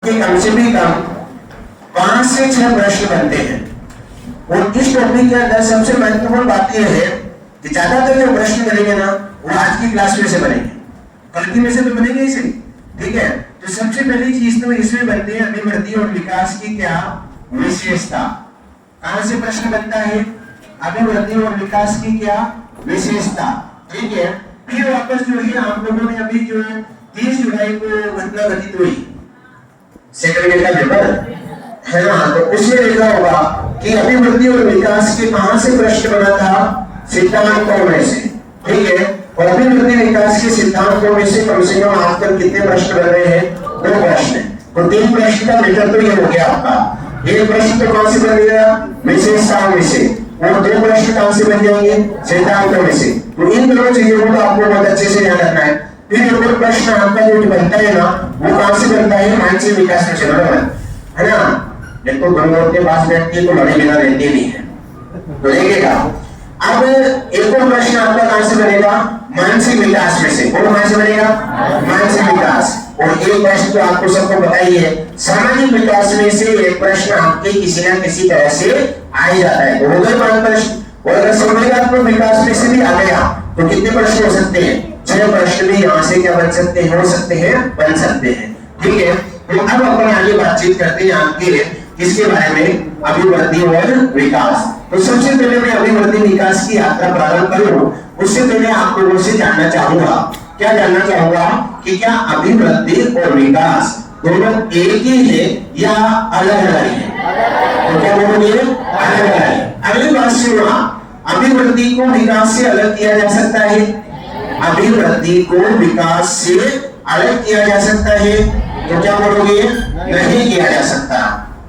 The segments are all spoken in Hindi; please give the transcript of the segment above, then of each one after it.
कि कम से भी कम 5 से 6 प्रश्न बनते हैं। और इस टॉपिक के अंदर सबसे महत्वपूर्ण बात यह है कि ज्यादातर जो प्रश्न बनेंगे ना वो आज की क्लास में से बनेंगे, कल की में से तो बनेंगे ही सही, ठीक है। तो सबसे पहली चीज तो इसमें बनती है अभिवृद्धि और विकास की क्या विशेषता। कहां से प्रश्न बनता है? अभिवृद्धि और विकास की क्या विशेषता, ठीक है। फिर वापस जो है आप लोगों ने अभी जो 30 जुलाई को घटना घटित हुई सेकंड का पेपर है ना, तो उसमें लिखा होगा कि अभिवृद्धि और विकास के कहां से प्रश्न बना था? सिद्धांतों में से, ठीक है। और अभिवृद्धि विकास के सिद्धांतों में से कम से कम आज तक कितने प्रश्न बन रहे हैं? 2 प्रश्न। तो 3 प्रश्न का बेटर तो ये हो गया आपका। एक प्रश्न तो कहां से बन गया? विशेषताओं में से, और 2 प्रश्न कहां से बन जाएंगे? सिद्धांतों में से। तो इन दोनों चीजों को तो आपको बहुत अच्छे से ध्यान रखना है। फिर एक और प्रश्न आपका जो बनता है ना वो कहां से बनता है? मानसिक विकास में से, है ना। देखो दोनों के पास बैठते तो बड़े बिना रहते नहीं है, तो देखेगा। अब एक और प्रश्न आपका कहां से बनेगा? मानसिक विकास में से। कौन कहां से बनेगा? मानसिक विकास। और एक प्रश्न तो आपको सबको पता ही है, सामाजिक विकास में से एक प्रश्न आपके किसी न किसी तरह से आ ही जाता है। तो हो गए 5 प्रश्न। और अगर संवेगात्मक विकास में से भी आ गया तो कितने प्रश्न हो सकते हैं? 6 प्रश्न भी यहाँ से क्या बन सकते हैं? हो सकते हैं, बन सकते हैं, ठीक है। तो अब अपन आगे बातचीत करते हैं आपके किसके बारे में? अभिवृद्धि और विकास। तो सबसे पहले मैं अभिवृद्धि विकास की यात्रा प्रारंभ करूं उससे पहले आप लोगों से जानना चाहूंगा, क्या जानना चाहूंगा कि क्या अभिवृद्धि और विकास दोनों एक ही है या अलग अलग है? तो क्या बोलोगे? अलग अलग है। अगली बात सुनो, अभिवृद्धि को विकास से अलग किया जा सकता है? अभिवृद्धि को विकास से अलग किया जा सकता है? तो क्या बोलोगे? नहीं किया जा सकता।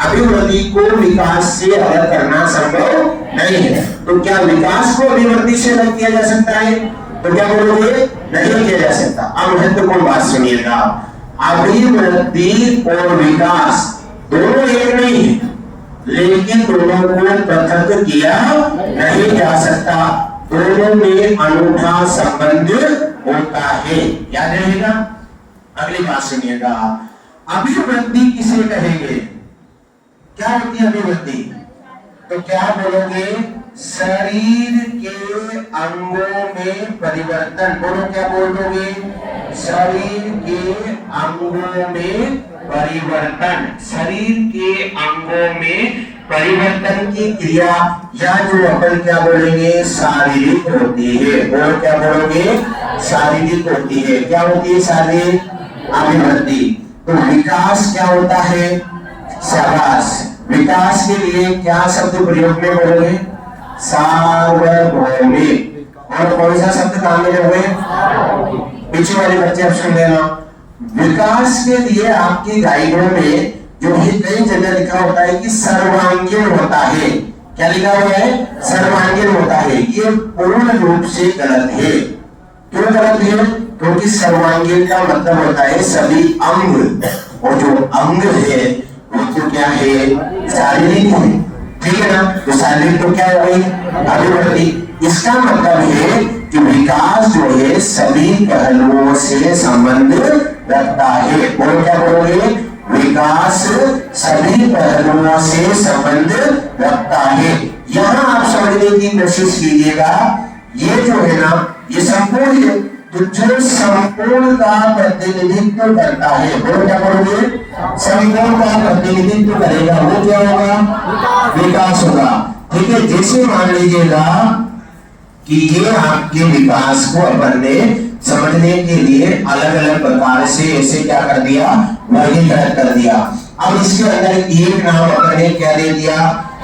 अभिवृद्धि को विकास से अलग करना संभव नहीं है। तो क्या विकास को अभिवृद्धि से अलग किया जा सकता है? तो क्या बोलोगे? नहीं किया जा सकता। अब महत्वपूर्ण बात सुनिएगा, अभिवृद्धि और विकास दोनों एक नहीं है, लेकिन दोनों को पृथक किया नहीं जा सकता। दोनों में अनूठा संबंध होता है, याद रहेगा। अगली बात सुनिएगा, अभिवृद्धि किसे कहेंगे? क्या होती है अभिवृद्धि? तो क्या बोलोगे? शरीर के अंगों में परिवर्तन। बोलो, क्या बोलोगे? शरीर के अंगों में परिवर्तन। शरीर के अंगों में परिवर्तन की क्रिया या जो अपन क्या बोलेंगे? शारीरिक होती है। और क्या बोलोगे? शारीरिक होती है। क्या होती है? शारीरिक। अभिवृद्धि। तो विकास क्या होता है? शाबाश। विकास के लिए क्या शब्द प्रयोग में बोलोगे? सार्वभौमिक। और कौन सा शब्द काम में लोगे? पीछे वाले बच्चे अब सुन लेना। विकास के लिए आपकी गाइडों में जो है कई जगह लिखा होता है कि सर्वांगीण होता है। क्या लिखा हुआ है? सर्वांगीण होता है। ये पूर्ण रूप से गलत है। क्यों गलत है? क्योंकि सर्वांगीण का मतलब होता है सभी अंग, और जो अंग है तो क्या है? शारीरिक है, ठीक है ना। तो शारीरिक तो क्या है? अभिवृद्धि। इसका मतलब है कि विकास जो है सभी पहलुओं से संबंध रखता है। बोलो, क्या बोलोगे? विकास सभी पहलुओं से संबंध रखता है। यहाँ आप समझने की कोशिश कीजिएगा, ये जो है ना ये संपूर्ण है, तो जो संपूर्ण का प्रतिनिधित्व करता है। बोलो, क्या बोलोगे? संपूर्ण का प्रतिनिधित्व करेगा वो क्या होगा? विकास होगा, ठीक है। जैसे मान लीजिएगा कि ये आपके विकास को अपन ने समझने के लिए अलग अलग प्रकार से ऐसे क्या कर दिया? वर्गीकृत कर दिया। अब इसके अंदर एक नाम अपन ने क्या दे दिया?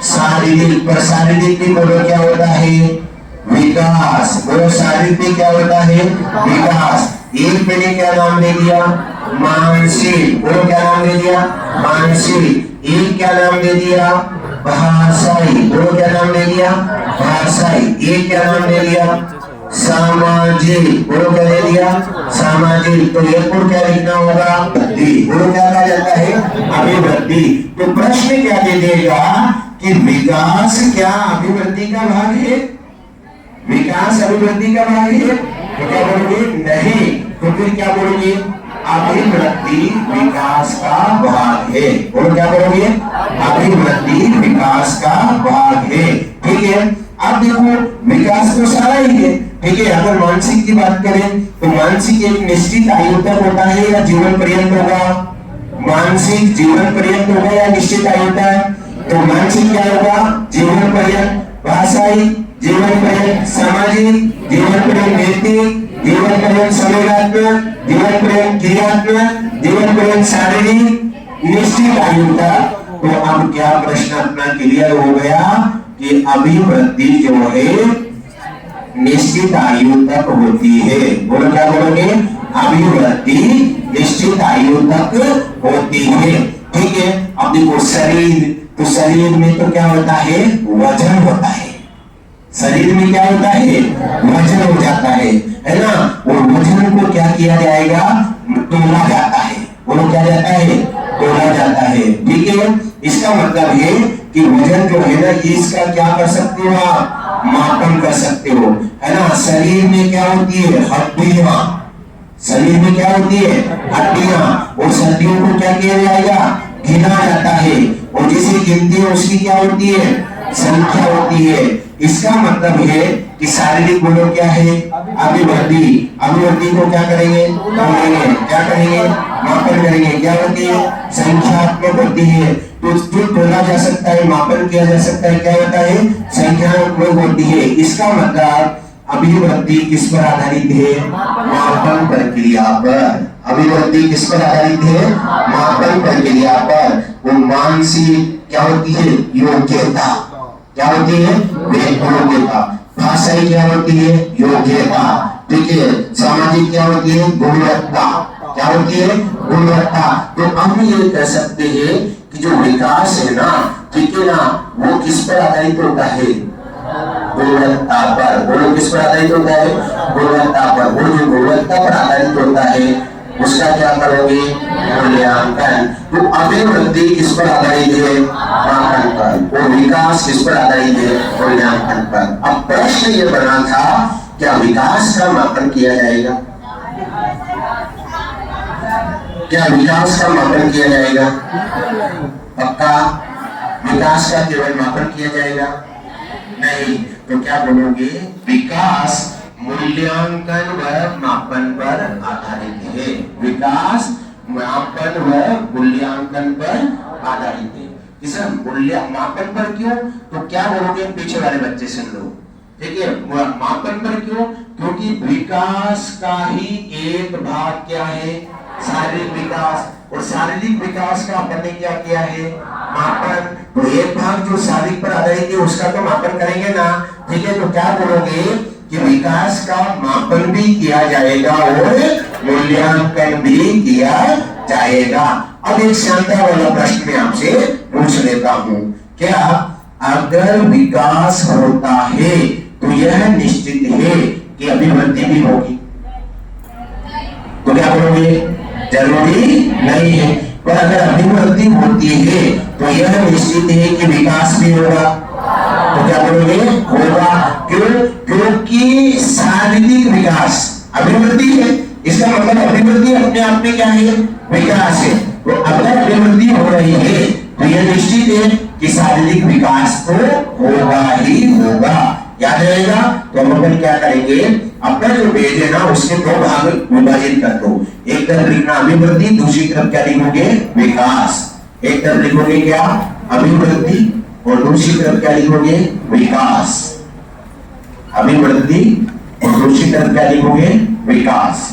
शारीरिक। पर शारीरिक भी बोलो क्या होता है? विकास। बोलो, शारीरिक में क्या होता है? विकास। एक मैंने क्या नाम दे दिया? मानसिक। बोलो, क्या नाम दे दिया? मानसिक। एक क्या नाम दे दिया? भाषाई। बोलो, क्या नाम दे दिया? भाषाई। एक क्या नाम दे दिया? सामाजिक। बोलो, क्या दे दिया? सामाजिक। तो एक और क्या लिखना होगा? बोलो, क्या कहा जाता है? अभिवृद्धि। तो प्रश्न क्या दे देगा कि विकास क्या अभिवृद्धि का भाग है? विकास अभिवृद्धि का भाग है? तो क्या बोलोगे? नहीं। तो फिर क्या बोलोगे? अभिवृद्धि विकास का भाग है। बोलो क्या करोगे? अभिवृद्धि विकास का भाग है। ठीक है, अब देखो विकास तो सारा ही है। ठीक है, अगर मानसिक की बात करें तो मानसिक एक निश्चित आयु तक होता है या जीवन पर्यंत होगा? मानसिक जीवन पर्यंत होगा या निश्चित आयु तक? तो मानसिक क्या होगा? जीवन पर्यंत। भाषाई जीवन पर्यंत, सामाजिक जीवन पर्यंत, नैतिक जीवन पर्यंत, संवेगात्मक जीवन पर्यंत, क्रियात्मक जीवन पर्यंत, शारीरिक निश्चित आयु तक। तो अब क्या प्रश्न अपना क्लियर हो गया कि अभिवृद्धि जो है निश्चित आयु तक होती है। बोलो क्या बोलोगे? अभिवृद्धि निश्चित आयु तक होती है। ठीक है, अब देखो शरीर, तो शरीर में तो क्या होता है? वजन होता है। शरीर में क्या होता है? वजन हो जाता है ना? और वजन को क्या किया जाएगा? तोला जाता है। बोलो क्या जाता है? तोला जाता है। ठीक है, इसका मतलब है कि वजन जो है ना, ये इसका क्या कर सकते हो आप? मापन कर सकते हो, है ना? शरीर में क्या होती है? हड्डियां। शरीर में क्या होती है? हड्डियां। और हड्डियों को क्या किया जाएगा? गिना जाता है। और जिसे गिनती है उसकी क्या होती है? संख्या होती है। इसका मतलब है कि शारीरिक गुणों क्या है? अभिवृद्धि। अभिवृद्धि को क्या करेंगे? क्या करेंगे? मापन करेंगे। क्या होती है? संख्यात्मक होती है। तो जो तोला जा सकता है, मापन किया जा सकता है, क्या होता है? संख्यात्मक होती है। इसका मतलब अभिवृद्धि किस पर आधारित है? मापन प्रक्रिया पर। अभिवृद्धि किस पर आधारित है? मापन प्रक्रिया पर। वो मानसिक क्या होती है? योग्यता। क्या होती है? योग्यता। भाषाई क्या होती है? योग्यता। ठीक है, सामाजिक क्या होती है? गुणवत्ता। क्या होती है? गुणवत्ता। तो हम ये कह सकते हैं कि जो विकास है ना, ठीक है ना, वो किस पर आधारित होता है? गुणवत्ता पर। बोलो किस पर आधारित होता है? गुणवत्ता पर। वो जो गुणवत्ता पर आधारित होता है उसका क्या करोगे? मूल्यांकन। तो अभिवृद्धि किस पर आधारित है? मापन पर। और विकास किस पर आधारित है? मूल्यांकन पर। अब प्रश्न ये बना था, क्या विकास का मापन किया जाएगा? क्या विकास का मापन किया जाएगा? पक्का? विकास का केवल मापन किया जाएगा? नहीं। तो क्या बोलोगे? विकास मूल्यांकन व मापन पर आधारित है। विकास मापन व मूल्यांकन पर आधारित है। इसे मापन पर क्यों? तो क्या बोलोगे? पीछे वाले बच्चे सुन लो। ठीक है, मापन पर क्यों? क्योंकि विकास का ही एक भाग क्या है? शारीरिक विकास। और शारीरिक विकास का अपन ने क्या किया है? मापन। तो एक भाग जो शारीरिक पर आधारित है उसका तो मापन करेंगे ना। ठीक है, तो क्या बोलोगे कि विकास का मापन भी किया जाएगा और मूल्यांकन भी किया जाएगा। अब एक शानदार वाला प्रश्न मैं आपसे पूछ लेता हूं। क्या अगर विकास होता है तो यह निश्चित है कि अभिवृद्धि भी होगी? तो क्या बोलोगे? जरूरी नहीं है। पर अगर अभिवृद्धि होती है तो यह निश्चित है कि विकास भी होगा। तो क्या बोलोगे? होगा। क्यों? क्योंकि शारीरिक विकास अभिवृद्धि है। इसका मतलब अभिवृद्धि अपने आप में क्या है? विकास है। तो अगर अभिवृद्धि हो रही है तो यह निश्चित है कि शारीरिक विकास तो होगा ही होगा। याद रहेगा? तो हम अपन क्या करेंगे? अपना जो पेज है ना उसके दो भाग विभाजित कर दो। एक तरफ लिखना अभिवृद्धि, दूसरी तरफ क्या लिखोगे? विकास। एक तरफ लिखोगे क्या? अभिवृद्धि, और दूसरी तरफ क्या लिखोगे? विकास। अभिवृद्धि और दूसरी तरफ क्या लिखोगे? विकास।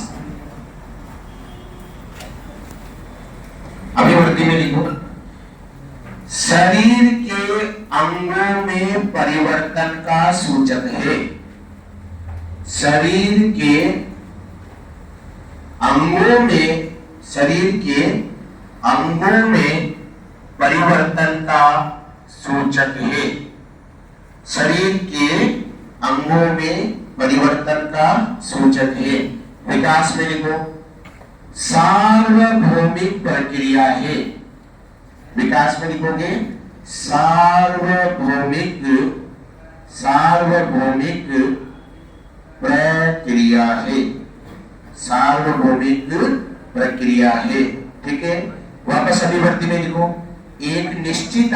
अभिवृद्धि में लिखो शरीर के अंगों में परिवर्तन का सूचक है। शरीर के अंगों में, शरीर के अंगों में परिवर्तन का सूचक है। शरीर के अंगों में परिवर्तन का सूचक है। विकास में लिखो सार्वभौमिक प्रक्रिया है। विकास में लिखोगे सार्वभौमिक, सार्वभौमिक प्रक्रिया है। सार्वभौमिक प्रक्रिया है। ठीक है, वापस अभिव्यक्ति में लिखो, एक निश्चित